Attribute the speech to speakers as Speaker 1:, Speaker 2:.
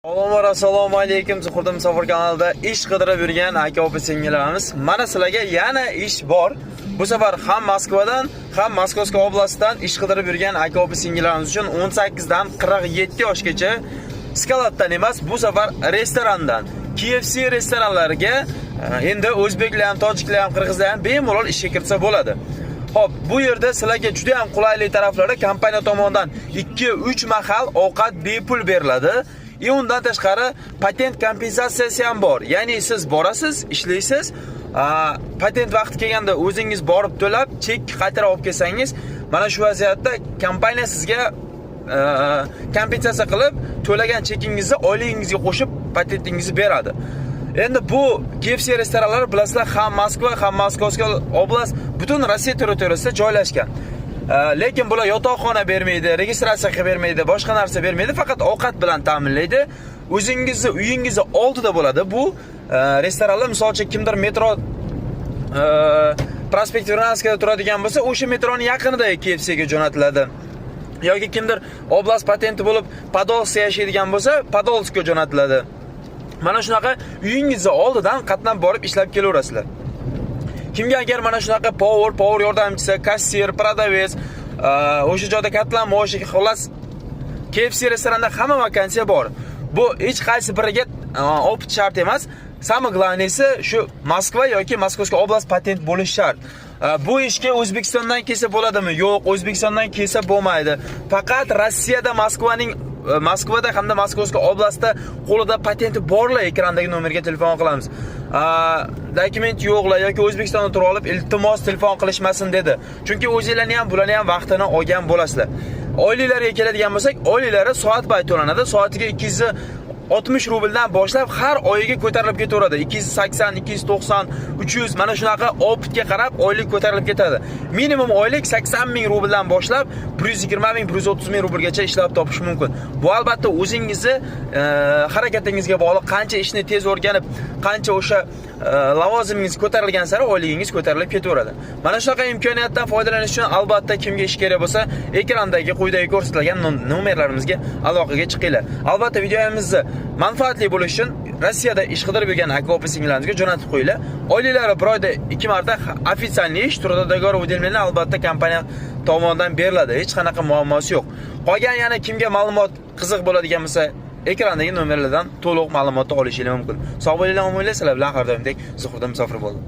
Speaker 1: Assalomu alaykum. Zuhurda Musofir kanalida ish qidirib yurgan aka-opa singillarimiz. Mana sizlarga yana ish bor. Bu safar ham Moskvadan, ham Moskovskiy oblastdan ish qidirib yurgan aka-opa singillarimiz uchun 18 dan 47 yoshgacha skalatdan emas, bu safar restorandan, KFC restoranlariga endi o'zbeklar ham, tojiklar ham, qirg'izlar ham bemalol ishga kirsa bo'ladi. Hop, bu yerda sizlarga juda ham qulaylik taraflari kompaniya tomonidan 2-3 mahal ovqat bepul beriladi. Undan tashqari patent kompensatsiyasi ham bor. Ya'ni siz borasiz, ishlaysiz, patent vaqti kelganda o'zingiz borib to'lab, chek qaytarib olib kelsangiz, mana shu vaziyatda kompaniya sizga kompensatsiya qilib, to'lagan chekingizni oyligingizga qo'shib patentingizni beradi. Endi bu KFC restoranlari bilasizlar, ham Moskva, ham Moskovskiy oblast butun Rossiya territoriyasida joylashgan. Lekin bular yotoqxona bermaydi, registratsiya qilib bermaydi, boshqa narsa bermaydi, faqat ovqat bilan ta'minlaydi. O'zingizni uyingizni oldida bo'ladi bu restoranlar. Masalan, kimdir metro prospekt Veranskada turadigan bo'lsa, o'sha metroning yaqinidagi KFC ga jo'natiladi. Yoki kimdir oblast patenti bo'lib Podolskda yashaydigan bo'lsa, Podolskga jo'natiladi. Mana shunaqa uyingizni oldidan qatnab borib ishlab kelaverasizlar. Kimga agar mana shunaqa power yordamchisi, kassier, prodavец, o'sha joyda katlan maosh, xullas KFC restoranda hamma vakansiya bor. Bu hech qaysi biriga opit shart emas. Самое главныйsi shu Moskva yoki Moskovskiy oblast patent bo'lish shart. Bu ishga O'zbekistondan kelsa bo'ladimi? Yo'q, O'zbekistondan kelsa bo'lmaydi. Faqat Rossiyada Moskvada hamda Moskovskiy oblastda qo'lida patenti borlar ekrandagi nomerga telefon qilamiz. Dokument yo'qlar yoki O'zbekistonda turib olib, iltimos telefon qilishmasin dedi. Chunki o'zingizlarni ham, bularni ham vaqtini olgan bo'lasizlar. Oyliklariga keladigan bo'lsak, oyliklari soat bay to'lanadi. Soatiga 260 rubldan boshlab har oyiga ko'tarilib ketaveradi. 280, 290, 300 mana shunaqa opitga qarab oylik ko'tarilib ketadi. Minimum oylik 80 ming rubldan boshlab 120 ming, 130 ming rublgacha ishlab topish mumkin. Bu albatta o'zingizni harakatingizga bog'liq. Qancha ishni tez o'rganib, qancha o'sha lavozimingiz ko'tarilgan sari oyligingiz ko'tarilib ketaveradi. Mana shunaqa imkoniyatdan foydalanish uchun albatta kimga ish kerak bo'lsa, ekrandagi quyidagi ko'rsatilgan nomerlarimizga aloqaga chiqinglar. Albatta videomizni manfaatli bo'lishi uchun Rossiyada ish qidirib yurgan aka-opa singillarimizga jo'natib qo'yinglar. Oyliklari bir oyda 2 marta ofitsialniy ish trudodagor выделение albatta kompaniya tomonidan beriladi. Hech qanaqa muammosi yo'q. Qolgan yana kimga ma'lumot qiziq bo'ladigan bo'lsa, ekrandagi nomerlardan to'liq ma'lumotni olishingiz mumkin. Sog' bo'linglar, omon bo'linglar, sizlar bilan har doimdek Zuhurda Musofir bo'ldim.